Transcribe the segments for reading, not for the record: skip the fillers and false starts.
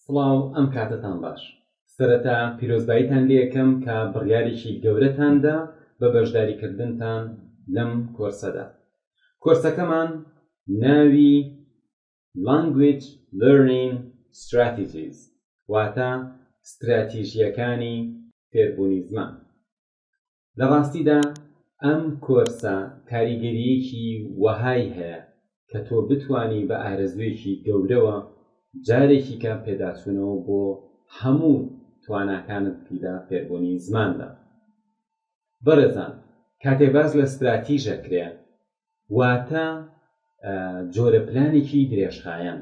سڵاو ئەم کاتتان باش. سەرەتا پیرۆزباییتان لێ یەکەم کە بڕیارێکی گەورەتاندا بە بەشداریکردنتان لەم کۆرسەدا. کۆرسەکەمان ناوی Language Learning Strategies واتە ستراتیژیەکانی فێربوونی زمان. لە ڕاستیدا ئەم کۆرسە کاریگەریەکی وەهای هەیە کە تۆ بتوانی بە ئارەزوویەکی گەورەوە جارێکی کە پێداچوونەوە بۆ هەموو تواناکانت پیدا فێربوونی زماندا. بەڕێزان، کاتێک باس لە ستراتیژە کرێ واتە جۆرە پلانێکی درێژخایەن،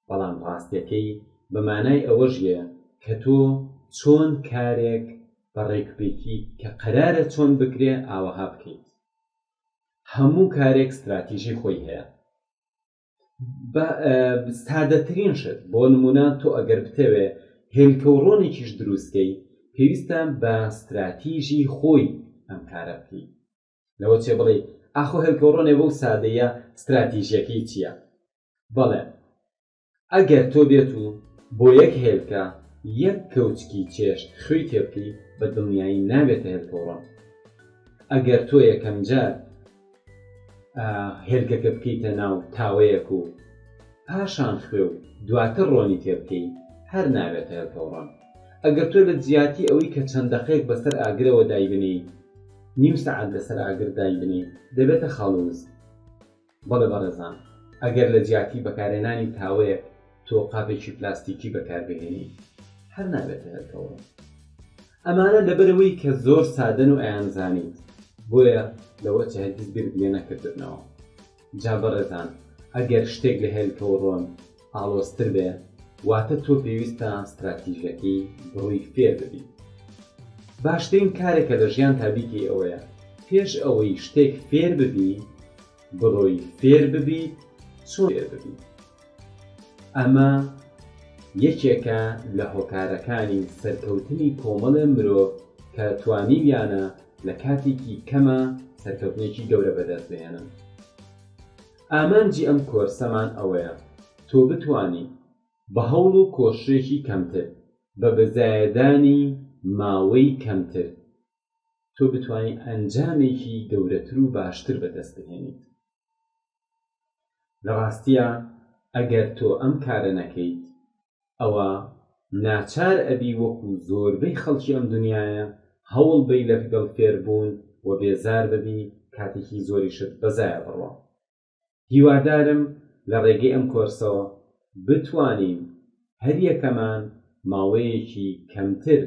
بەڵام ڕاستیەکەی بە مانای ئەوەژیە کە تۆ چۆن کارێک بەڕێکبێکی کە قەرارە چۆن بکرێ ئاوەها بکەیت. هەموو کارێک ستراتیژی خۆی هەیە. سادەترین شت بۆ نمونە تۆ ئەگەر بتەوێ هێلکەوڕۆنێکیش دروستکەی پێویستە بە ستراتیژی خۆی ئەم کارە بکەی. لەوە چێ بڵێ ئاخۆ هێلکەوڕۆنێ بەو سادەیە ستراتیژیەکەی چییە؟ بەڵێ ئەگەر تۆ بێت و بۆ یەک هێلکە یەک کەوچکی چێشت خوێی تێبکەی بە دڵنیایی نابێتە هێلکەوڕۆن. ئەگەر تۆ یەکەم جار هێلکەکە بکەیتە ناو تاوەیەک و پاشان خوێ و دواتر ڕۆنی تێبکەی هەر نابێتە هێلکەوڕۆن. ئەگەر تۆ لە جیاتی ئەوەی کە چەند دەقەیەک بەسەر ئاگرەوە دایبنی، نیم سەعات لەسەر ئاگر دایبنی، دەبێتە خەڵوز. بەڵێ بەڕێزان، ئەگەر لە جیاتی بەکارهێنانی تاوەیەک تۆ قاپێکی پلاستیکی بەکاربهێنی هەر نابێتە هێلکەوڕۆن. ئەمانە لەبەرەوەی کە زۆر سادەن و ئەیانزانیت، بۆیە لەوە چە هەرگیز بیر لێ نەکردنەوە. جا بەڕێزان، ئەگەر شتێک لە هێلکەوڕۆن ئاڵۆزتر بێ واتە تۆ پێویستە ستراتیژیەکەی بڕووی فێر ببیت. باشترین کارێکە لە ژیان تا بیکەی ئەوەیە پێش ئەوەی شتێک فێر ببی بڕۆی فێر ببیت چۆن فێر ببیت. ئەمە یەکێکە لە هۆکارەکانی سەرکەوتنی کۆمەڵە مرۆڤ کە توانیویانە لە کاتێکی کەمە سەرکەوتنێکی گەورە بەدەست بهێنن. ئامانجی ئەم کۆرسەمان ئەوەیە تۆ بتوانی بە هەوڵ و کۆشتێکی کەمتر بە بەزایەدانی ماوەی کەمتر تۆ بتوانی ئەنجامێکی گەورەتر و باشتر بەدەست بهێنیت. لە ڕاستیە ئەگەر تۆ ئەم کارە نەکەیت ئەوە ناچار ئەبی وەکو زۆربەی خەڵکی ئەم دنیاە هەوڵ بەی لەگەڵ فێربوون و بێزار ببی کاتێکی زۆریشت بەزایە بڕوە. هیوادارم لە ڕێگەی ئەم کۆرسەوە بتوانین هەر یەکەمان ماوەیەکی کەمتر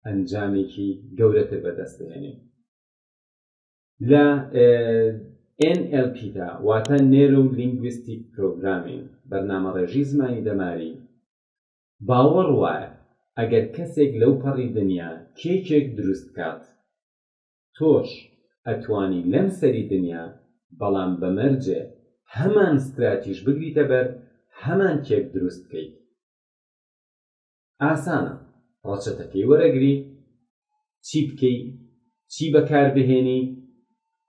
ئەنجامێکی گەورەتر بەدەست بهێنین. لە NLP دا واتە Neuro Linguistic Programming بەرنامەڕێژی زمانی دەماری باوەڕ وایە ئەگەر کەسێک لەو پەڕی دنیا کێکێک دروست کات تۆش ئەتوانی لەم سەری دنیا بەڵام بەمەرجێ هەمان ستراتیژ بگریتە بەر هەمان کێک دروست بکەیت. ئاسانە، ڕەچەتەکەی وەرەگری، چی بکەی، چی بەکاربهێنی،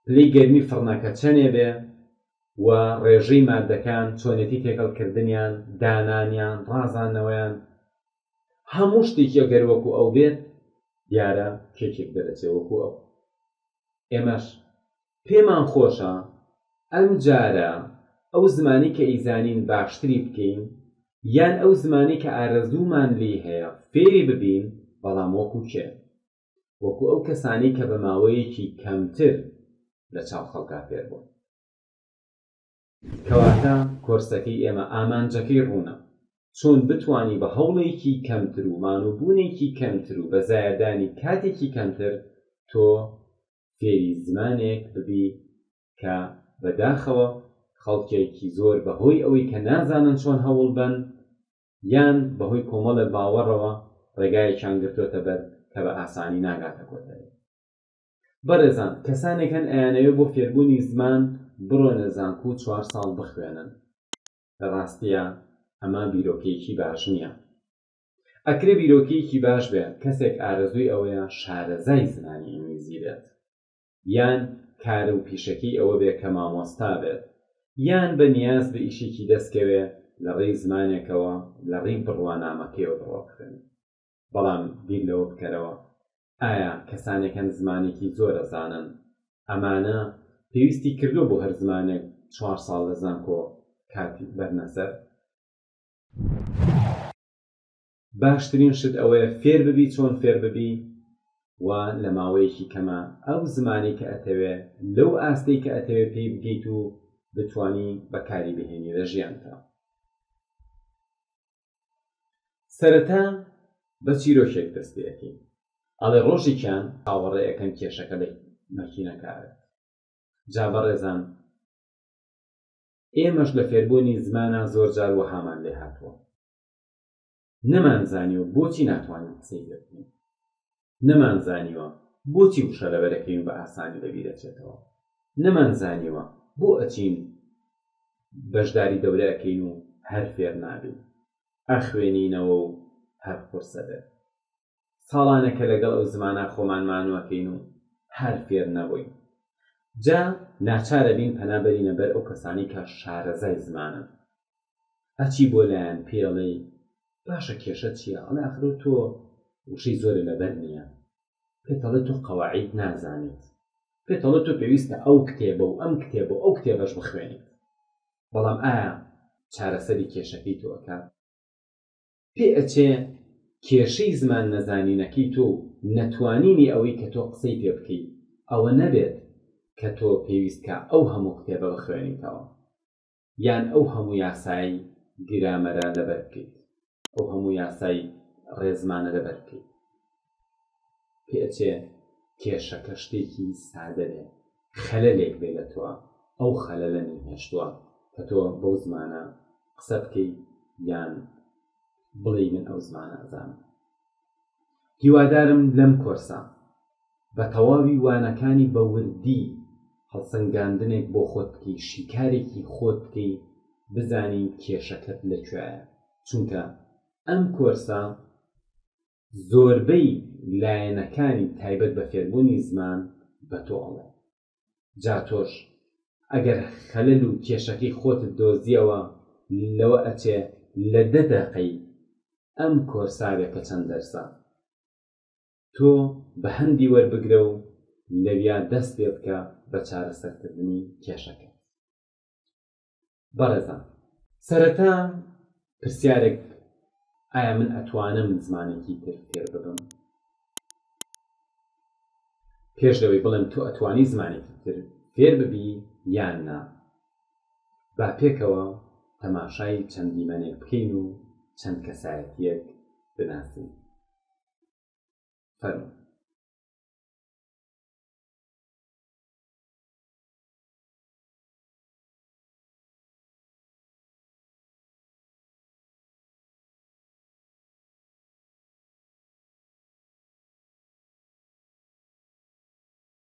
پلەی گەرمی فڕنەکە چەندێ بێ و ڕێژەی ماددەکان چۆنێتی تێکەڵکردنیان، دانانیان، ڕازانەوەیان، هەموو شتێکی ئەگەر وەکو ئەو بێت دیارە کێکێک دەرەچێ وەکو ئەو. ئێمەش پێمان خۆشە ئەم جارە ئەو زمانی کە ئەیزانین باشتری بکەین یان ئەو زمانی کە ئارەزوومان لێ هەیە فێری ببین، بەڵام وەکو کێ؟ وەکو ئەو کەسانی کە بە ماوەیەکی کەمتر لە چاو خەڵکا فێر بوون. کەواتە کۆرسەکەی ئێمە ئامانجەکەی ڕوونە چۆن بتوانی بە هەوڵێکی کەمتر و مانووبوونێکی کەمتر و بە زایەدانی کاتێکی کەمتر تۆ فێری زمانێک ببی کە بەداخەوە خەڵکێکی زۆر بەهۆی ئەوەی کە نازانن چۆن هەوڵ بن یان بەهۆی کۆمەڵە باوەڕەوە ڕێگایەکیان گرتوۆتە بەر کە بە ئاسانی ناگاتە کۆتایی. بەڕێزان، کەسانێک هەن ئەیانەوێ بۆ فێربوونی زمان بڕۆنە زانکۆ 4 ساڵ بخوێنن. لە ڕاستیە ئەمە بیرۆکەیەکی باش نییە. ئەکرێ بیرۆکەیەکی باش بێ کەسێک ئارەزووی ئەوەیە شارەزای زمانی ئینگلیزی بێت، یان کارە و پیشەکەی ئەوە بێ کە مامۆستا بێت، یان بە نیاز بە ئیشێکی دەستکەوێ لە ڕێی زمانێکەوە لە ڕێی بڕوانامەکەیەوە بڕۆ بخوێنێت. بەڵام بیر لەوە بکەرەوە ئایا کەسانێکەن زمانێکی زۆر ئەزانن ئەمانە پێویستی کردو بۆ هەر زمانێک 4 ساڵ لە زانکۆ کاتی بەرنەسەر؟ باشترین شت ئەوەیە فێر ببی چۆن فێر ببی و لە ماوەیەکی کەمە ئەو زمانی کە ئەتەوێ لەو ئاستەی کە ئەتەوێ پێی بگەیت و بتوانی بەکاری بهێنی لە ژیانتا. سەرەتا بە چیرۆکێک دەست پێ دەکەین. ئەڵێ ڕۆژێکیان هاوەڕێیەکەن کێشەکە لە مەکینەکارێت. جا بەڕێزان ئێمەش لە فێربوونی زمانە زۆر جار وەهامان لێ هاتووە. نەمانزانیوە بۆچی ناتوانین قسەی لێ بکەین. نەمانزانیوە بۆچی وشە لەبەرەکەین بە ئاسانی لەبیر دەچێتەوە. نەمانزانیوە بۆ ئەچین بەشداری دەورەکەین و هەر فێر نابین. ئەخوێنینەوە و هەر قورسە بێت. ساڵانەکە لەگەڵ ئەو زمانە خۆمان مانوەکەین و هەر فێر نەبووین. جا ناچارە بین پەنابەرینە بەر ئەو کەسانی کە شارەزای زمانن. ئەچی بۆ لایەن پێڵێ باشە کێشە چییە؟ ئەڵێ ئەخرۆ تۆ وشەی زۆری لەبەر نییە. پێتەڵێ تۆ قەواعید نازانیت. پێتەڵێ تۆ پێویستە ئەو کتێبە و ئەم کتێبە و ئەو کتێبەش بخوێنیت. بەڵام ئایا چارەسەری کێشەکەی تۆ ئەکات؟ پێ ئەچێ کێشەی زمان نەزانینەکەی تۆ نەتوانینی ئەوەی کە تۆ قسەی پێ بکەیت ئەوە نەبێت کە تۆ پێویستکە ئەو هەموو کتێبە بخوێنیتەوە یان ئەو هەموو یاسای گرامەرە لەبەر بکەیت، ئەو هەموو یاسای ڕێزمانە لەبەر بکەیت. پێ ئەچێ کێشەکە شتێکی سادە بێ، خەلەلێک بێ لە تۆ، ئەو خەلەلە نینهێشتووە کە تۆ بەو زمانە قسە بکەیت یان بڵێ من ئەو زمانە ئەزانم. هیوادارم لەم کۆرسە بە تەواوی وانەکانی بە وردی هەڵسەنگاندنێک بۆ خۆت بکەی، شیکارێکی خۆت بکەی، بزانی کێشەکەت لەکوێیە. چونکە ئەم کۆرسە زۆربەی لایەنەکانی تایبەت بە فێربوونی زمان بە تۆ ئەڵێ. جا تۆش ئەگەر خەلەل و کێشەکەی خۆتت دۆزیەوە لەوە ئەچێ لە 10 دەقەی ئەم کۆرساوێکە چەند دەرسە تۆ بە هەندی وەربگرە و لەویا دەست پێ بکە بە چارەسەرکردنی کێشەکە. بەڕێزان، سەرەتا پرسیارێک ئایا من ئەتوانم زمانێکی تر فێر ببم؟ پێش لەوەی بڵێم تۆ ئەتوانی زمانێکی تر فێر ببی یان نا، با پێکەوە تەماشای چەند دیمەنێک بکەین و چەند کەسایەتیەک بناسین. فەرموو.